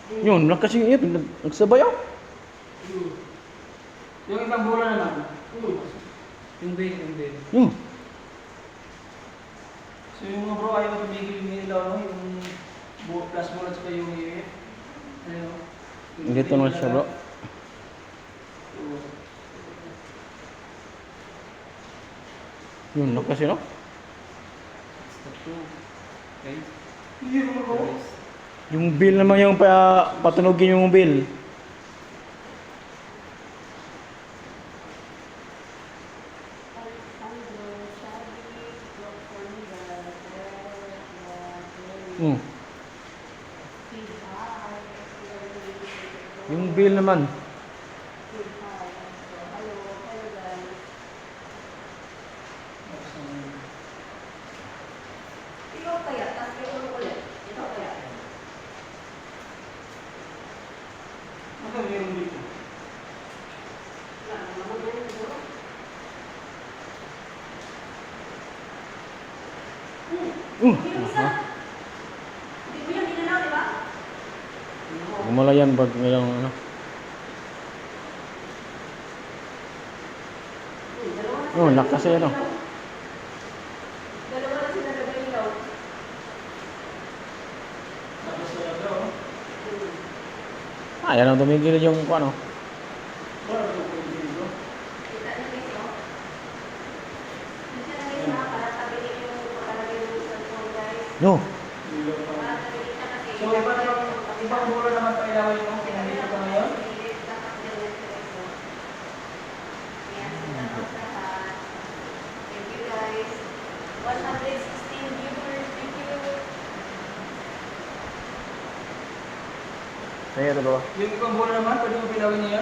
Yun, kasi yun, nagsabayaw. Yung ibang bola naman. Yung bale, yung bale. Yun. So yung mga bro, ayaw tumigil yung ilaw, no? Yung plus bola at saka yung UAF. Ano? Dito naman siya, bro. Yun, kasi no? Okay. Hindi mo bro. Yung bill naman yung patunogin yung bill. Hmm. Yung bill naman. Ikaw kaya, tapos ikaw ulit. Ikaw kaya. Ano meron dito? Wala naman na yun, bro. Yung isa. Hindi mo yan ginanaw, di ba? Gumala yan pag ilang ano. Oh, lakas yan no. Dalawa na sila nag-ilaw. Tapos wala bro. Yan ang tumigil yung ano. Wala bro, pwede bro. Kita na guys, no? Kita na guys, nakakatabi yung pagkalagay ng cellphone, guys. No. Nakakatabi ka kasi. So ibang bola naman pa ilaway mo kung dito ka ngayon. Thank you guys. 116 viewers. Thank you. Kaya ito bro. Yung ibang bola naman, pwede mo pilawin niya